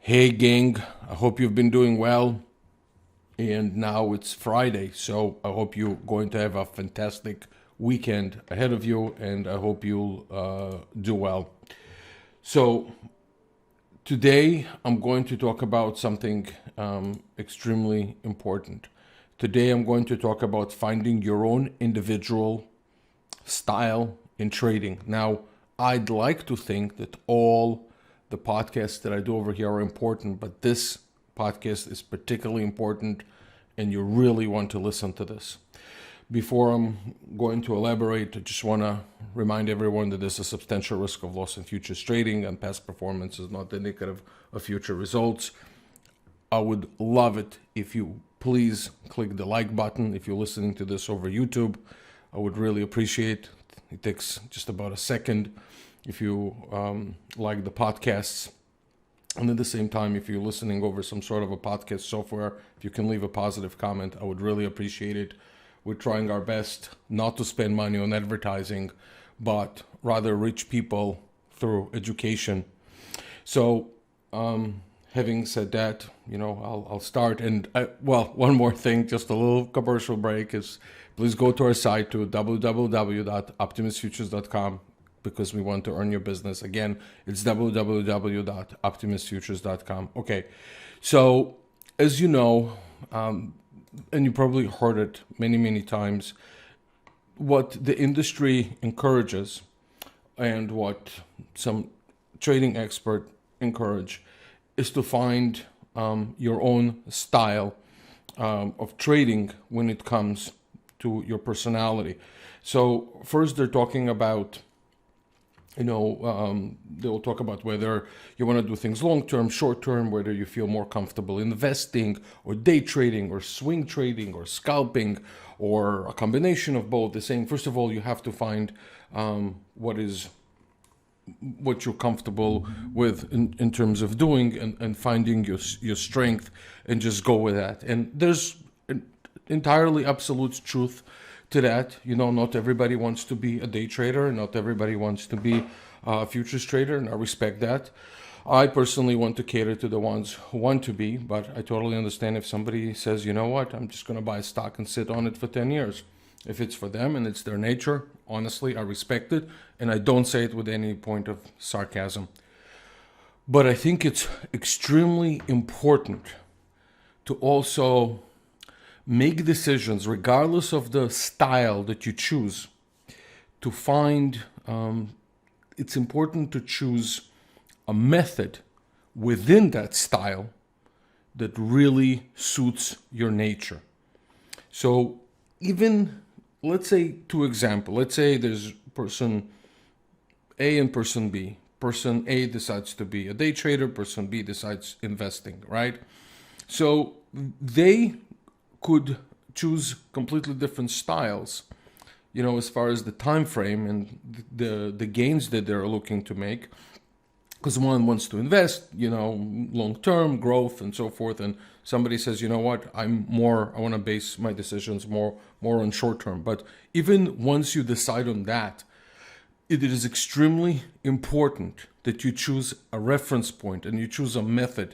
Hey gang, I hope you've been doing well. And now it's Friday, so I hope you're going to have a fantastic weekend ahead of you, and I hope you'll do well. So, today I'm going to talk about something extremely important. Today I'm going to talk about finding your own individual style in trading. Now, I'd like to think that all the podcasts that I do over here are important, but this podcast is particularly important and you really want to listen to this. Before I'm going to elaborate, I just want to remind everyone that there's a substantial risk of loss in futures trading, and past performance is not indicative of future results. I would love it if you please click the like button if you're listening to this over YouTube. I would really appreciate. It takes just about a second if you like the podcasts. And at the same time, if you're listening over some sort of a podcast software, if you can leave a positive comment, I would really appreciate it. We're trying our best not to spend money on advertising, but rather reach people through education. So, having said that, I'll start. And one more thing, just a little commercial break is please go to our site to www.optimusfutures.com because we want to earn your business. Again, it's www.optimusfutures.com. Okay, so as you know, and you probably heard it many, many times, what the industry encourages and what some trading expert encourage is to find your own style of trading when it comes to your personality. So first they're talking about, they'll talk about whether you want to do things long-term, short-term, whether you feel more comfortable investing or day trading or swing trading or scalping or a combination of both. They're saying, first of all, you have to find what you're comfortable with in terms of doing and finding your strength and just go with that. And there's an entirely absolute truth to that. Not everybody wants to be a day trader. Not everybody wants to be a futures trader, and I respect that. I personally want to cater to the ones who want to be, but I totally understand if somebody says, you know what, I'm just going to buy a stock and sit on it for 10 years. If it's for them and it's their nature, honestly, I respect it, and I don't say it with any point of sarcasm. But I think it's extremely important to also make decisions, regardless of the style that you choose, to find, it's important to choose a method within that style that really suits your nature. So even, let's say, let's say there's person A and person B. Person A decides to be a day trader, person B decides investing, right? So they could choose completely different styles, as far as the time frame and the gains that they're looking to make. Because one wants to invest, long-term growth and so forth, and somebody says, you know what, I want to base my decisions more on short-term. But even once you decide on that, it is extremely important that you choose a reference point and you choose a method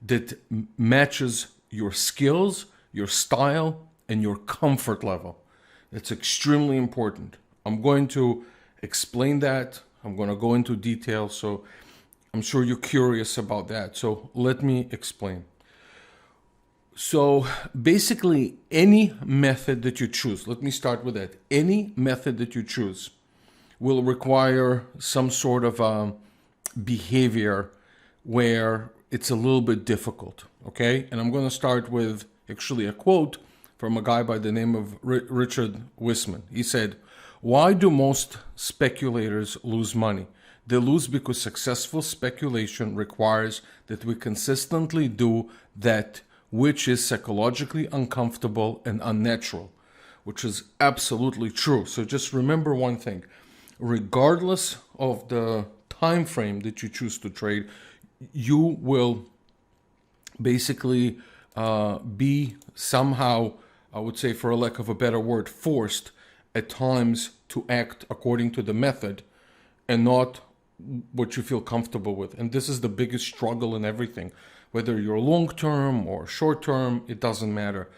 that matches your skills, your style, and your comfort level. It's extremely important. I'm going to explain that. I'm going to go into detail, so I'm sure you're curious about that. So let me explain. So basically, any method that you choose, let me start with that. Any method that you choose will require some sort of behavior where it's a little bit difficult, okay? And I'm going to start with actually a quote from a guy by the name of Richard Wiseman. He said, "Why do most speculators lose money? They lose because successful speculation requires that we consistently do that which is psychologically uncomfortable and unnatural," which is absolutely true. So just remember one thing. Regardless of the time frame that you choose to trade, you will basically be somehow, I would say, for a lack of a better word, forced at times to act according to the method and not what you feel comfortable with. And this is the biggest struggle in everything. Whether you're long-term or short-term, it doesn't matter.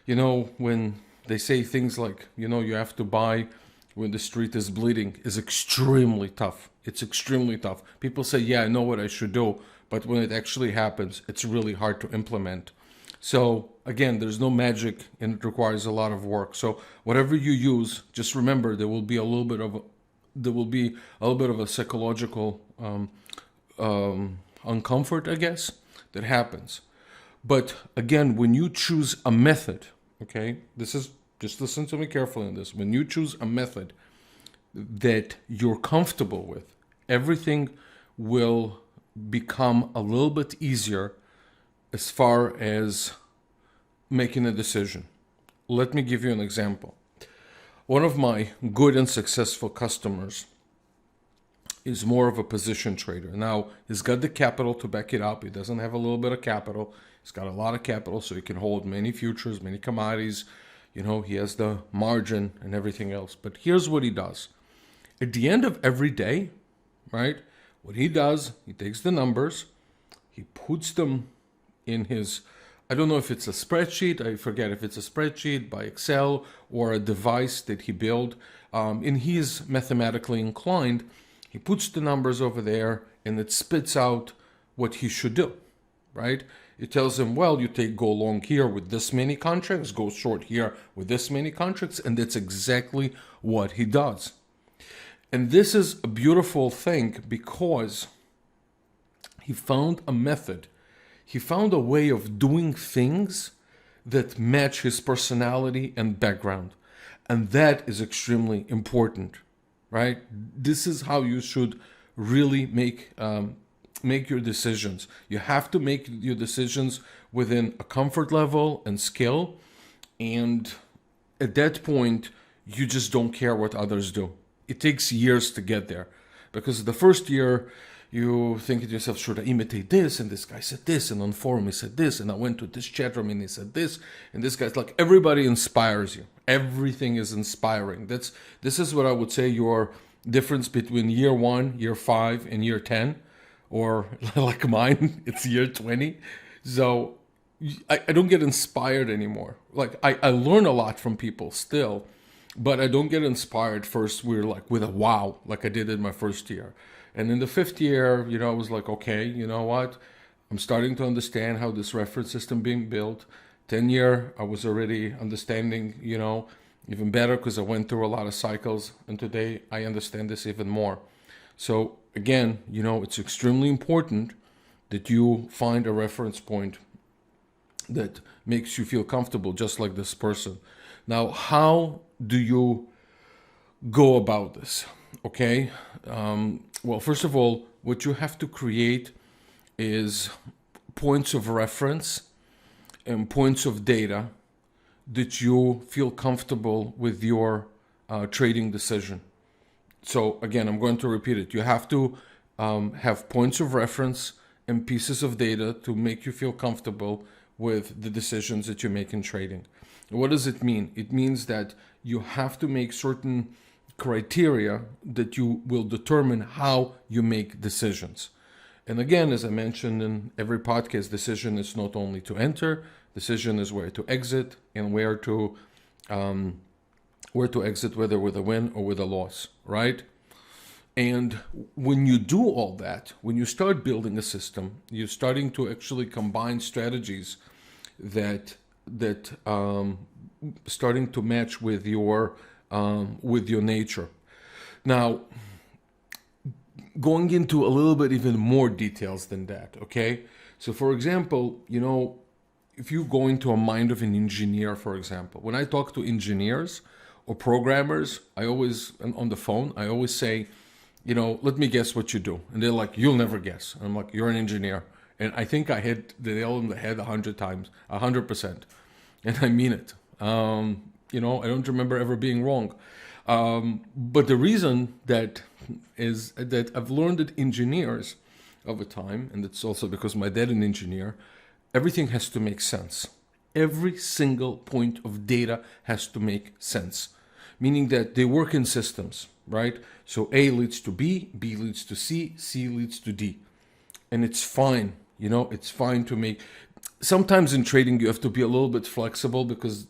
When they say things like, you have to buy when the street is bleeding, is extremely tough. It's extremely tough. People say, yeah, I know what I should do. But when it actually happens, it's really hard to implement. So again, there's no magic and it requires a lot of work. So whatever you use, just remember there will be a little bit of a psychological uncomfort, I guess, that happens. But again, when you choose a method, okay, just listen to me carefully on this. When you choose a method that you're comfortable with, everything will become a little bit easier as far as making a decision. Let me give you an example. One of my good and successful customers is more of a position trader. Now, he's got the capital to back it up. He doesn't have a little bit of capital. He's got a lot of capital, so he can hold many futures, many commodities. He has the margin and everything else. But here's what he does. At the end of every day, right, what he does, he takes the numbers, he puts them in his, I don't know if it's a spreadsheet, I forget if it's a spreadsheet by Excel or a device that he built, and he is mathematically inclined. He puts the numbers over there and it spits out what he should do, right? It tells him, well, go long here with this many contracts, go short here with this many contracts, and that's exactly what he does. And this is a beautiful thing because he found a method. He found a way of doing things that match his personality and background. And that is extremely important, right? This is how you should really make your decisions. You have to make your decisions within a comfort level and skill. And at that point, you just don't care what others do. It takes years to get there, because the first year you think to yourself, should I imitate this? And this guy said this, and on forum he said this, and I went to this chat room and he said this, and this guy's like, everybody inspires you. Everything is inspiring. This is what I would say your difference between year 1, year 5, and year 10, or like mine, it's year 20. So I don't get inspired anymore. Like I learn a lot from people still, but I don't get inspired first. We're like with a wow, like I did in my first year. And in the 5th year, I was like, okay, you know what? I'm starting to understand how this reference system being built. 10 year, I was already understanding, even better because I went through a lot of cycles. And today I understand this even more. So again, it's extremely important that you find a reference point that makes you feel comfortable, just like this person. Now, how do you go about this? Okay. Well, first of all, what you have to create is points of reference and points of data that you feel comfortable with your trading decision. So again, I'm going to repeat it. You have to have points of reference and pieces of data to make you feel comfortable with the decisions that you make in trading. What does it mean? It means that you have to make certain criteria that you will determine how you make decisions. And again, as I mentioned in every podcast, decision is not only to enter, decision is where to exit and where to exit, whether with a win or with a loss, right? And when you do all that, when you start building a system, you're starting to actually combine strategies that starting to match with your nature. Now, going into a little bit even more details than that, okay? So for example, if you go into a mind of an engineer, for example, when I talk to engineers or programmers, I always, on the phone, I always say, let me guess what you do. And they're like, you'll never guess. And I'm like, you're an engineer. And I think I hit the nail on the head 100 times, 100%. And I mean it. I don't remember ever being wrong. But the reason that is that I've learned that engineers over time, and it's also because my dad is an engineer, everything has to make sense. Every single point of data has to make sense. meaning that they work in systems, right? So A leads to B, B leads to C, C leads to D. And it's fine, it's fine to make. Sometimes in trading, you have to be a little bit flexible because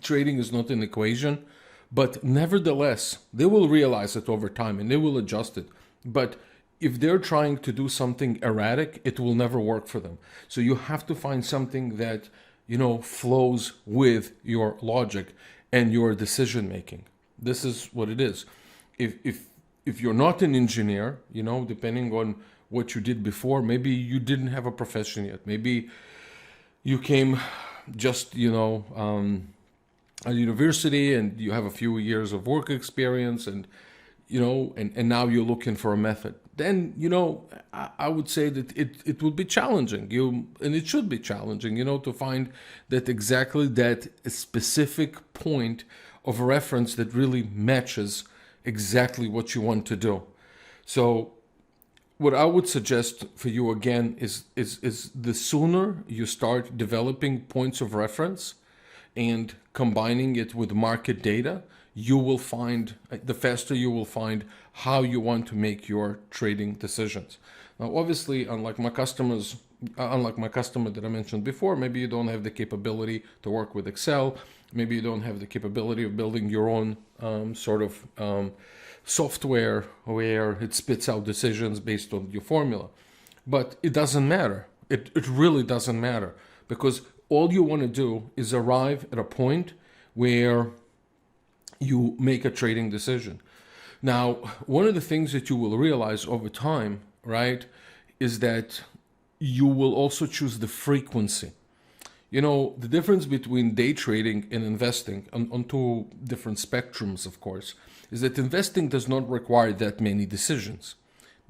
trading is not an equation. But nevertheless, they will realize it over time and they will adjust it. But if they're trying to do something erratic, it will never work for them. So you have to find something that, flows with your logic and your decision making. This is what it is. If you're not an engineer, depending on what you did before, maybe you didn't have a profession yet. Maybe you came just, at university and you have a few years of work experience and now you're looking for a method, then I would say that it would be challenging, and it should be challenging, to find that specific point of reference that really matches exactly what you want to do. So what I would suggest for you again is the sooner you start developing points of reference and combining it with market data, the faster you will find how you want to make your trading decisions. Now, obviously, unlike my customer that I mentioned before, maybe you don't have the capability to work with Excel. Maybe you don't have the capability of building your own software where it spits out decisions based on your formula. But it doesn't matter. It really doesn't matter, because all you want to do is arrive at a point where you make a trading decision. Now, one of the things that you will realize over time, right, is that you will also choose the frequency. The difference between day trading and investing on two different spectrums, of course, is that investing does not require that many decisions.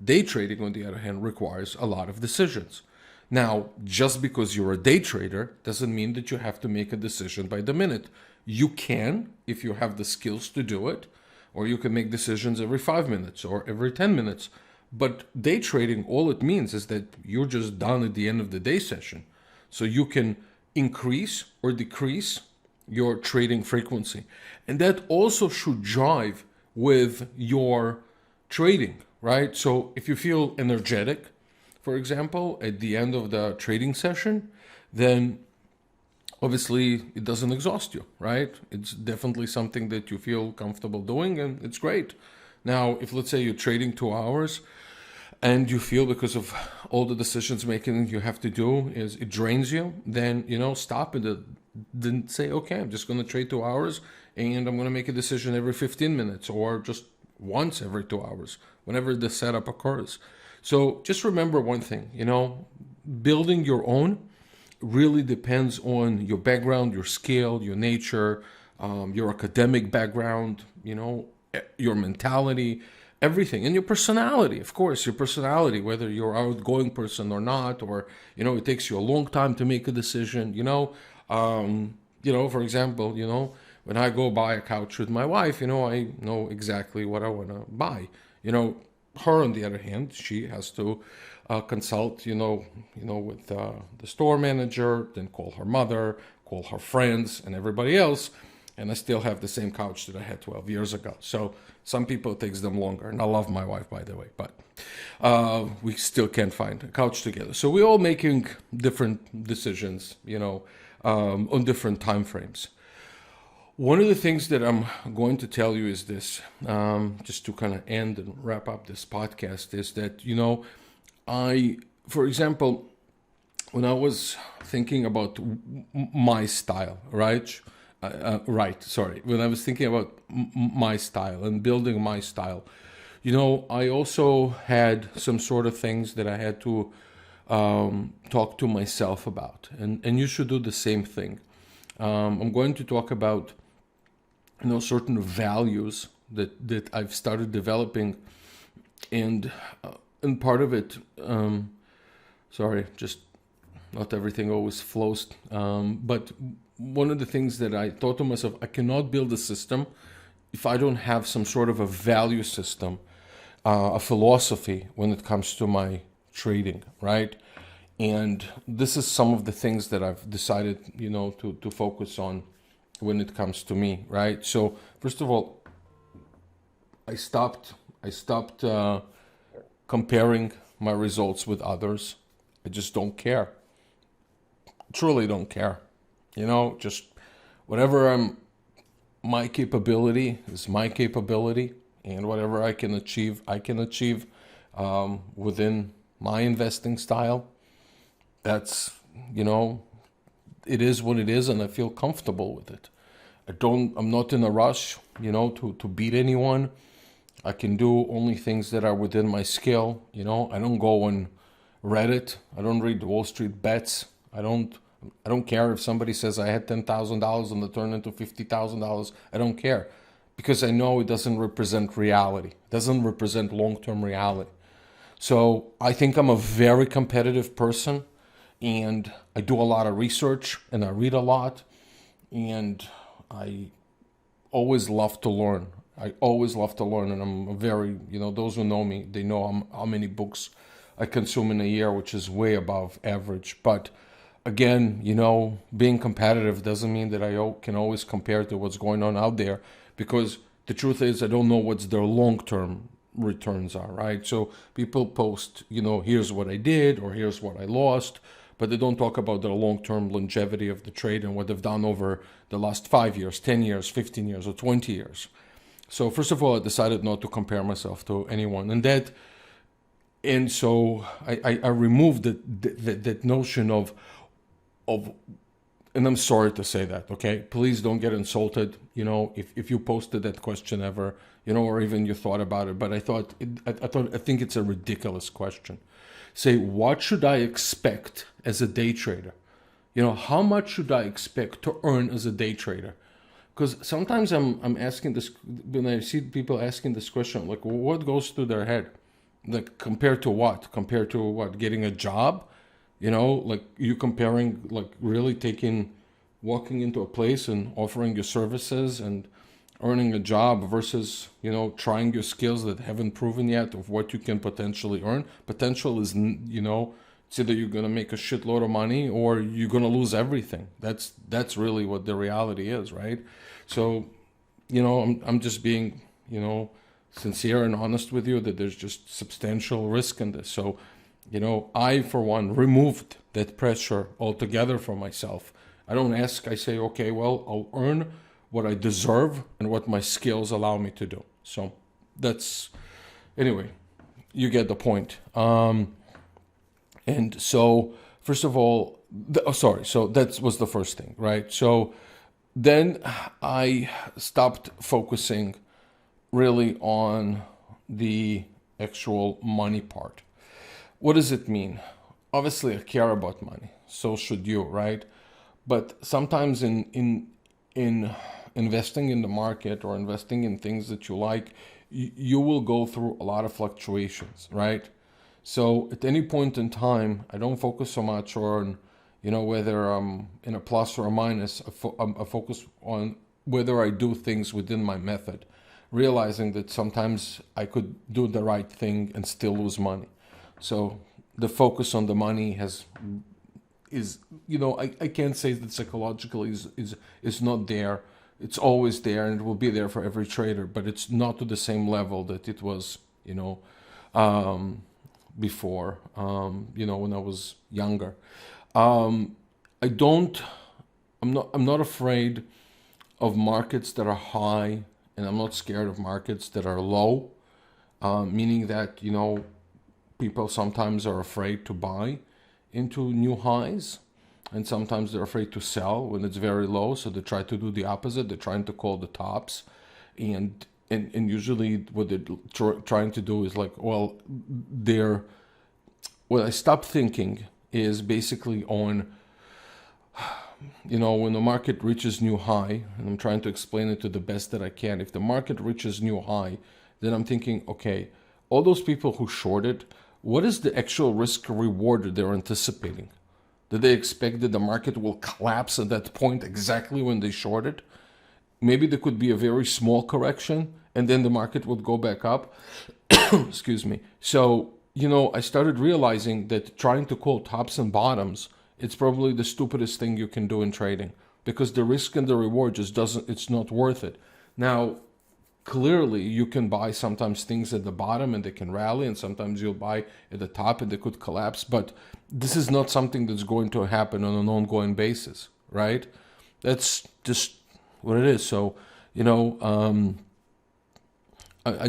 Day trading, on the other hand, requires a lot of decisions. Now, just because you're a day trader doesn't mean that you have to make a decision by the minute. You can, if you have the skills to do it, or you can make decisions every 5 minutes or every 10 minutes. But day trading, all it means is that you're just done at the end of the day session. So you can increase or decrease your trading frequency. And that also should jive with your trading, right? So if you feel energetic, for example, at the end of the trading session, then obviously it doesn't exhaust you, right? It's definitely something that you feel comfortable doing, and it's great. Now, if let's say you're trading 2 hours and you feel, because of all the decisions making you have to do, is it drains you, then stop and then say, okay, I'm just going to trade 2 hours and I'm going to make a decision every 15 minutes or just once every 2 hours, whenever the setup occurs. So just remember one thing, building your own really depends on your background, your skill, your nature, your academic background, your mentality, everything, and your personality, of course, your personality, whether you're an outgoing person or not, or, it takes you a long time to make a decision, for example, when I go buy a couch with my wife, I know exactly what I want to buy. Her, on the other hand, she has to consult, with the store manager, then call her mother, call her friends and everybody else. And I still have the same couch that I had 12 years ago. So some people, it takes them longer. And I love my wife, by the way, but we still can't find a couch together. So we're all making different decisions, on different time frames. One of the things that I'm going to tell you is this, just to kind of end and wrap up this podcast, is that, for example, when I was thinking about my style, when I was thinking about my style and building my style, I also had some sort of things that I had to talk to myself about, and you should do the same thing. I'm going to talk about certain values that I've started developing, and part of it, just not everything always flows, but one of the things that I thought to myself, I cannot build a system if I don't have some sort of a value system, a philosophy when it comes to my trading, right? And this is some of the things that I've decided, to focus on when it comes to me, right? So first of all, I stopped comparing my results with others. I just don't care. Truly don't care. Just whatever my capability is my capability, and whatever I can achieve, within my investing style. That's, it is what it is, and I feel comfortable with it. I'm not in a rush, to beat anyone. I can do only things that are within my skill. I don't go on Reddit. I don't read Wall Street bets. I don't care if somebody says I had $10,000 and it turned into $50,000. I don't care, because I know it doesn't represent reality. It doesn't represent long-term reality. So I think I'm a very competitive person, and I do a lot of research and I read a lot, and I always love to learn. And I'm a very, those who know me, they know how many books I consume in a year, which is way above average. But again, being competitive doesn't mean that I can always compare to what's going on out there, because the truth is I don't know what's their long-term returns are, right? So people post, here's what I did or here's what I lost, but they don't talk about the long-term longevity of the trade and what they've done over the last 5 years, 10 years, 15 years, or 20 years. So first of all, I decided not to compare myself to anyone, and so I removed that notion of, and I'm sorry to say that, okay? Please don't get insulted, if you posted that question ever, or even you thought about it. But I think it's a ridiculous question. Say, what should I expect as a day trader? How much should I expect to earn as a day trader? Because sometimes I'm asking this, when I see people asking this question, like, what goes through their head? Like, compared to what? Compared to what? Getting a job? Like, you comparing, like, really walking into a place and offering your services and earning a job versus, trying your skills that haven't proven yet of what you can potentially earn. Potential is, it's either you're going to make a shitload of money or you're going to lose everything. That's really what the reality is, right? So, I'm just being, sincere and honest with you that there's just substantial risk in this. So, I, for one, removed that pressure altogether from myself. I don't ask, I say, okay, well, I'll earn what I deserve and what my skills allow me to do. So anyway, you get the point. And so, first of all, so that was the first thing, right? So then I stopped focusing really on the actual money part. What does it mean? Obviously, I care about money. So should you, right? But sometimes in investing in the market or investing in things that you like, you will go through a lot of fluctuations, right? So at any point in time, I don't focus so much on, whether I'm in a plus or a minus. I focus on whether I do things within my method, realizing that sometimes I could do the right thing and still lose money. So the focus on the money is I can't say that psychologically is not there. It's always there, and it will be there for every trader, but it's not to the same level that it was, before, when I was younger. I'm not afraid of markets that are high, and I'm not scared of markets that are low, meaning that, people sometimes are afraid to buy into new highs, and sometimes they're afraid to sell when it's very low. So they try to do the opposite. They're trying to call the tops, and usually what they're trying to do is like, what I stopped thinking is basically on, when the market reaches new high, and I'm trying to explain it to the best that I can. If the market reaches new high, then I'm thinking, okay, all those people who shorted, what is the actual risk reward they're anticipating? Do they expect that the market will collapse at that point exactly when they shorted? Maybe there could be a very small correction and then the market would go back up. Excuse me. So, I started realizing that trying to call tops and bottoms, it's probably the stupidest thing you can do in trading. because the risk and the reward just doesn't, it's not worth it. Now, clearly you can buy sometimes things at the bottom and they can rally, and sometimes you'll buy at the top and they could collapse, but this is not something that's going to happen on an ongoing basis, right? That's just what it is. So, I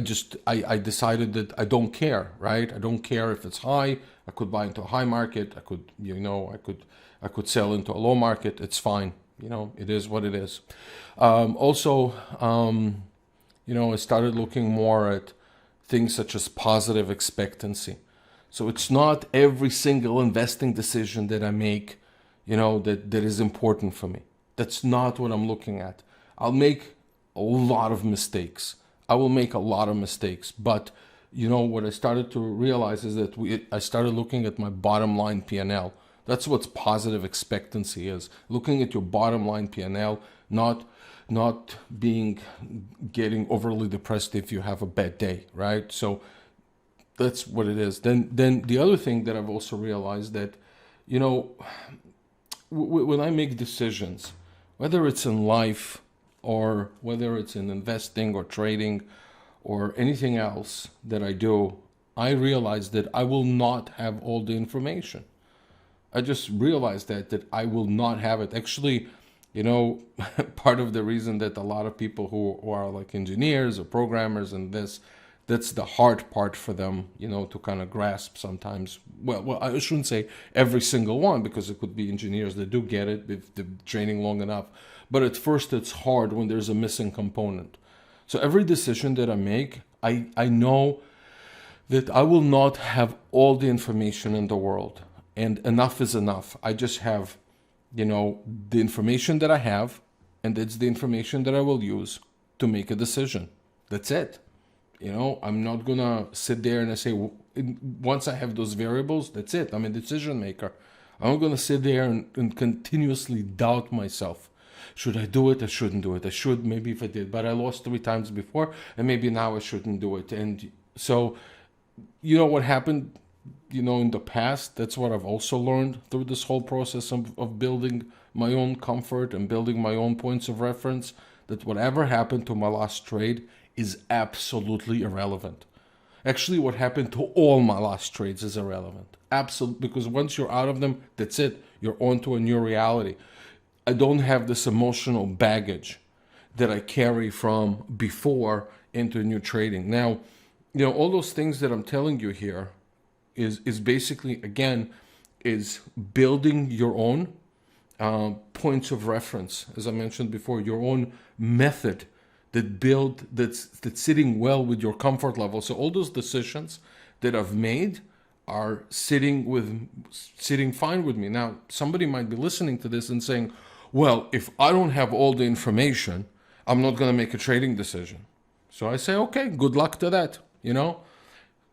decided that I don't care, right? I don't care if it's high. I could buy into a high market. I could, I could sell into a low market. It's fine. It is what it is. I started looking more at things such as positive expectancy. So it's not every single investing decision that I make, that is important for me. That's not what I'm looking at. I'll make a lot of mistakes. I will make a lot of mistakes. But, what I started to realize is that I started looking at my bottom line P&L. That's what positive expectancy is. Looking at your bottom line P&L, not getting overly depressed if you have a bad day, right? So that's what it is. Then the other thing that I've also realized that, when I make decisions, whether it's in life or whether it's in investing or trading or anything else that I do, I realize that I will not have all the information. I just realized that I will not have it. Actually, part of the reason that a lot of people who are like engineers or programmers and that's the hard part for them, to kind of grasp sometimes. Well, I shouldn't say every single one, because it could be engineers that do get it if they're training long enough. But at first it's hard when there's a missing component. So every decision that I make, I know that I will not have all the information in the world. And enough is enough. I just have, the information that I have, and it's the information that I will use to make a decision. That's it. I'm not going to sit there and say, once I have those variables, that's it. I'm a decision maker. I'm not going to sit there and continuously doubt myself. Should I do it? I shouldn't do it. I should, maybe if I did, but I lost 3 times before, and maybe now I shouldn't do it. And so, what happened, in the past, that's what I've also learned through this whole process of building my own comfort and building my own points of reference, that whatever happened to my last trade is absolutely irrelevant. Actually, what happened to all my last trades is irrelevant. Absolutely, because once you're out of them, that's it. You're on to a new reality. I don't have this emotional baggage that I carry from before into new trading. Now, all those things that I'm telling you here is basically, again, is building your own points of reference. As I mentioned before, your own method that's sitting well with your comfort level. So all those decisions that I've made are sitting fine with me. Now, somebody might be listening to this and saying, well, if I don't have all the information, I'm not going to make a trading decision. So I say, okay, good luck to that.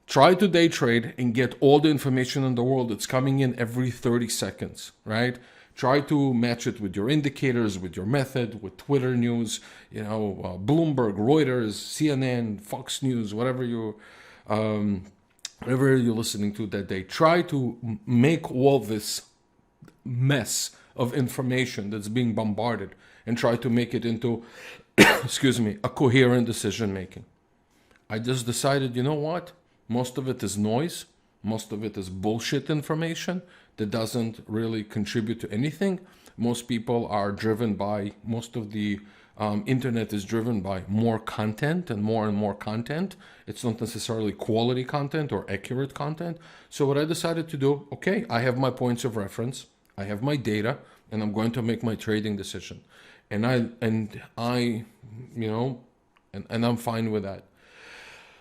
Try to day trade and get all the information in the world that's coming in every 30 seconds, right? Try to match it with your indicators, with your method, with Twitter news, Bloomberg, Reuters, CNN, Fox News, whatever you're listening to that day. Try to make all this mess of information that's being bombarded and try to make it into, a coherent decision making. I just decided, what? Most of it is noise. Most of it is bullshit information that doesn't really contribute to anything. Most people are driven by, most of the internet is driven by more content and more content. It's not necessarily quality content or accurate content. So what I decided to do, okay, I have my points of reference, I have my data, and I'm going to make my trading decision. And I'm fine with that.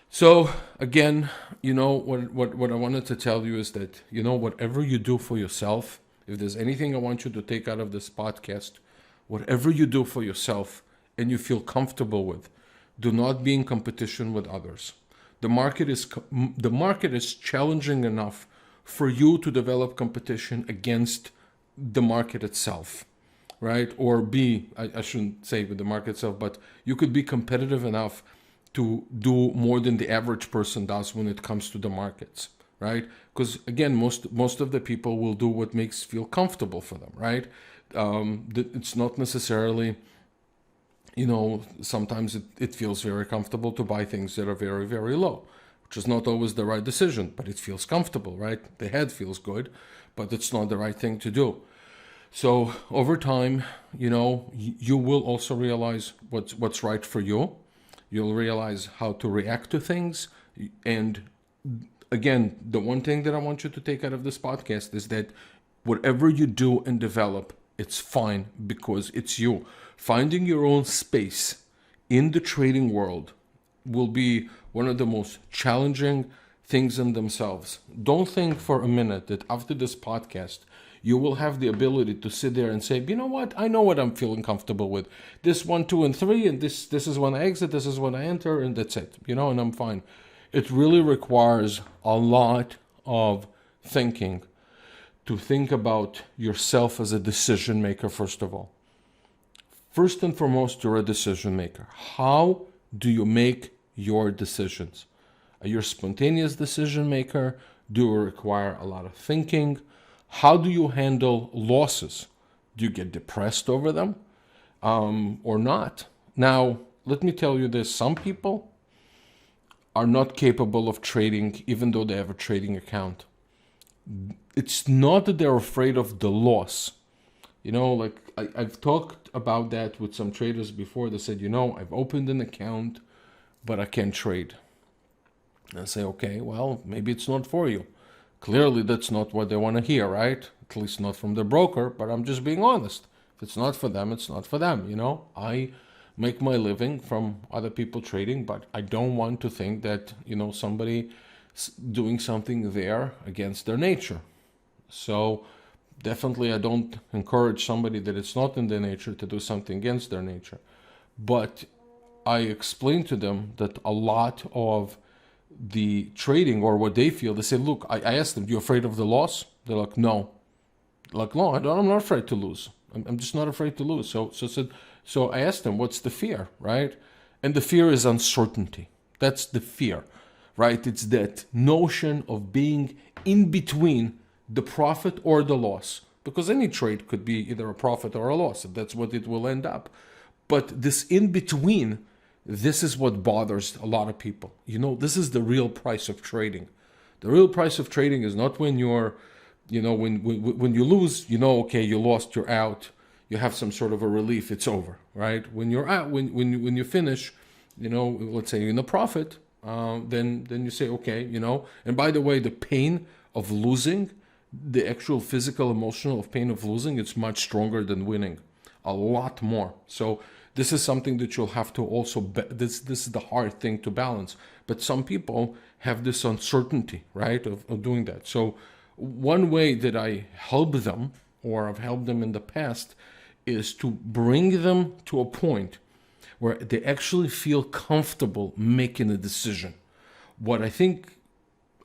So again, what I wanted to tell you is that, whatever you do for yourself, if there's anything I want you to take out of this podcast, whatever you do for yourself and you feel comfortable with, do not be in competition with others. The market is challenging enough for you to develop competition against the market itself, right? Or I shouldn't say with the market itself, but you could be competitive enough to do more than the average person does when it comes to the markets, right? Because again, most of the people will do what makes feel comfortable for them, right? it's not necessarily, sometimes it feels very comfortable to buy things that are very, very low, which is not always the right decision, but it feels comfortable, right? The head feels good, but it's not the right thing to do. So over time, you will also realize what's right for you. You'll realize how to react to things. And again, the one thing that I want you to take out of this podcast is that whatever you do and develop, it's fine because it's you. Finding your own space in the trading world will be one of the most challenging things in themselves. Don't think for a minute that after this podcast, you will have the ability to sit there and say, you know what, I know what I'm feeling comfortable with. This 1, 2, and 3, and this is when I exit, this is when I enter, and that's it, and I'm fine. It really requires a lot of thinking to think about yourself as a decision maker, first of all. First and foremost, you're a decision maker. How do you make your decisions? Are you a spontaneous decision maker? Do you require a lot of thinking? How do you handle losses? Do you get depressed over them or not? Now, let me tell you this. Some people are not capable of trading even though they have a trading account. It's not that they're afraid of the loss. I've talked about that with some traders before. They said, I've opened an account, but I can't trade. And I say, okay, well, maybe it's not for you. Clearly, that's not what they want to hear, right? At least not from the broker, but I'm just being honest. If it's not for them, it's not for them, I make my living from other people trading, but I don't want to think that, somebody doing something there against their nature. So definitely I don't encourage somebody that it's not in their nature to do something against their nature. But I explain to them that a lot of the trading or what they feel, they say, look, I asked them, you afraid of the loss? They're like, no. Like, no, I'm not afraid to lose. I'm just not afraid to lose. So I asked them, what's the fear, right? And the fear is uncertainty. That's the fear, right? It's that notion of being in between the profit or the loss. Because any trade could be either a profit or a loss. That's what it will end up. But this in between, this is what bothers a lot of people. This is the real price of trading. The real price of trading is not when you're, when you lose, okay, you lost, you're out. You have some sort of a relief, it's over, right? When you're out, when you finish, let's say you're in a profit, then you say, okay, And by the way, the pain of losing, the actual physical, emotional pain of losing, it's much stronger than winning, a lot more. So this is something that you'll have to also, this is the hard thing to balance. But some people have this uncertainty, right, of doing that. So one way that I help them, or I've helped them in the past, is to bring them to a point where they actually feel comfortable making a decision. What I think,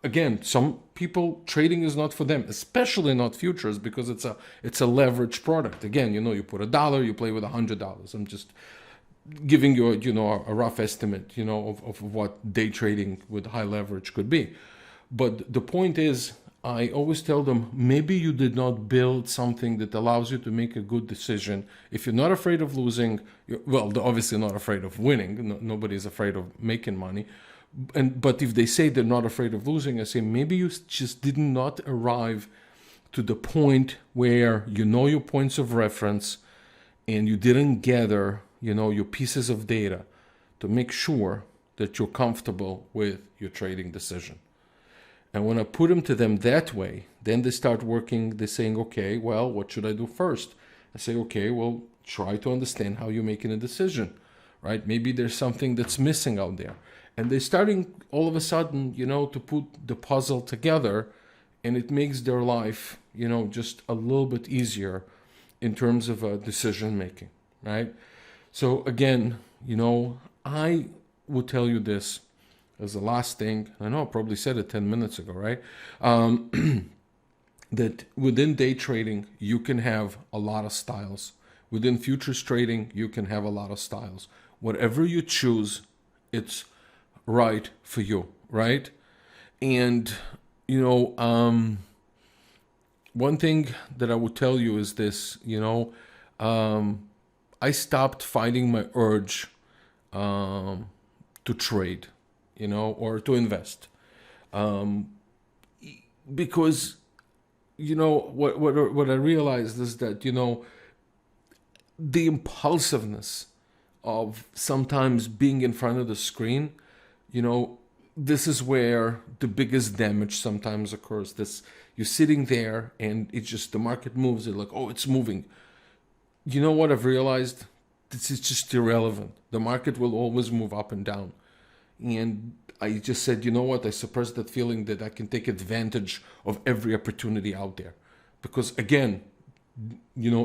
again, some people, trading is not for them, especially not futures, because it's a leveraged product. Again, you put $1, you play with $100. I'm just giving you a rough estimate, of what day trading with high leverage could be. But the point is, I always tell them, maybe you did not build something that allows you to make a good decision. If you're not afraid of losing, well, they're obviously not afraid of winning. Nobody's afraid of making money. But if they say they're not afraid of losing, I say maybe you just did not arrive to the point where you know your points of reference and you didn't gather, your pieces of data to make sure that you're comfortable with your trading decision. And when I put them to them that way, then they start working, they're saying, okay, well, what should I do first? I say, okay, well, try to understand how you're making a decision, right? Maybe there's something that's missing out there. And they're starting all of a sudden, to put the puzzle together, and it makes their life, just a little bit easier in terms of decision making, right? So again, I would tell you this as the last thing. I know I probably said it 10 minutes ago, right? That within day trading, you can have a lot of styles. Within futures trading, you can have a lot of styles. Whatever you choose, it's right for you, right? And, one thing that I would tell you is this, I stopped fighting my urge to trade, or to invest. Because, what I realized is that, the impulsiveness of sometimes being in front of the screen, this is where the biggest damage sometimes occurs. You're sitting there and it's just the market moves. You're like, oh, it's moving. You know what I've realized? This is just irrelevant. The market will always move up and down. And I just said, you know what? I suppressed that feeling that I can take advantage of every opportunity out there. Because again,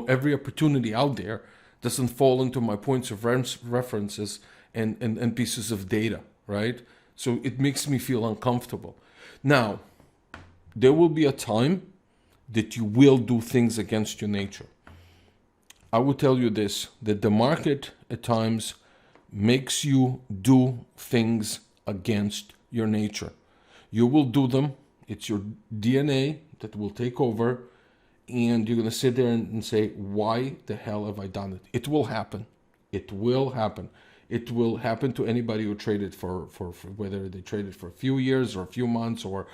every opportunity out there doesn't fall into my points of references and pieces of data, right? So it makes me feel uncomfortable. Now, there will be a time that you will do things against your nature. I will tell you this, that the market at times makes you do things against your nature. You will do them. It's your DNA that will take over, and you're going to sit there and say, why the hell have I done it? It will happen. It will happen. It will happen to anybody who traded for whether they traded for a few years or a few months or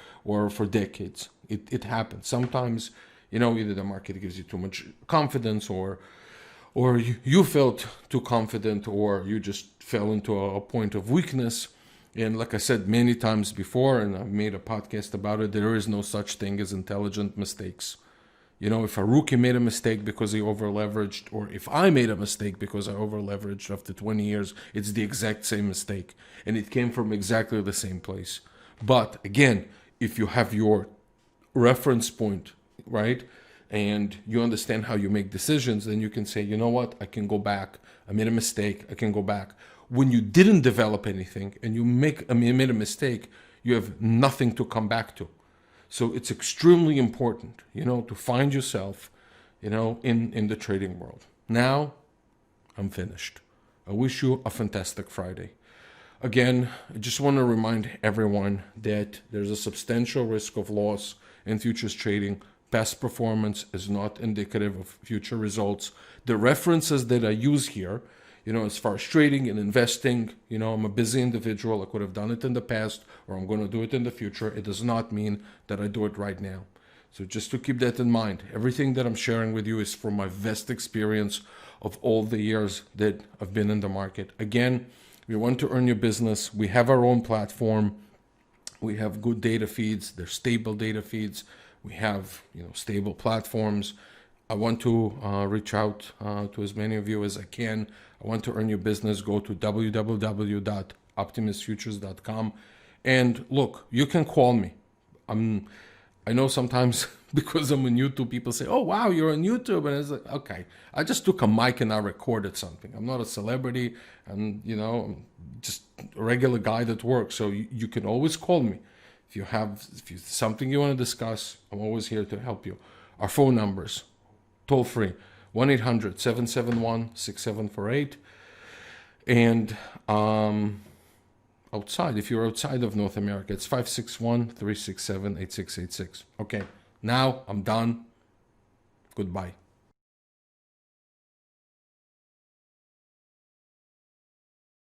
for decades. It happens. Sometimes, either the market gives you too much confidence or you felt too confident, or you just fell into a point of weakness. And like I said many times before, and I've made a podcast about it, there is no such thing as intelligent mistakes. If a rookie made a mistake because he over-leveraged, or if I made a mistake because I over-leveraged after 20 years, it's the exact same mistake. And it came from exactly the same place. But again, if you have your reference point, right, and you understand how you make decisions, then you can say, you know what, I can go back. I made a mistake. I can go back. When you didn't develop anything and you made a mistake, you have nothing to come back to. So it's extremely important, to find yourself, in the trading world. Now, I'm finished. I wish you a fantastic Friday. Again, I just want to remind everyone that there's a substantial risk of loss in futures trading. Past performance is not indicative of future results. The references that I use here, as far as trading and investing, I'm a busy individual. I could have done it in the past, or I'm going to do it in the future. It does not mean that I do it right now. So just to keep that in mind, everything that I'm sharing with you is from my vast experience of all the years that I've been in the market. Again, if you want to earn your business, we have our own platform. We have good data feeds. They're stable data feeds. We have, stable platforms. I want to reach out to as many of you as I can. I want to earn your business. Go to www.optimusfutures.com. And look, you can call me. I know sometimes because I'm on YouTube, people say, oh, wow, you're on YouTube. And it's like, okay, I just took a mic and I recorded something. I'm not a celebrity. And, I'm just a regular guy that works. So you can always call me. If you something you want to discuss, I'm always here to help you. Our phone numbers, toll free, 1-800-771-6748. And outside, if you're outside of North America, it's 561-367-8686. Okay, now I'm done. Goodbye.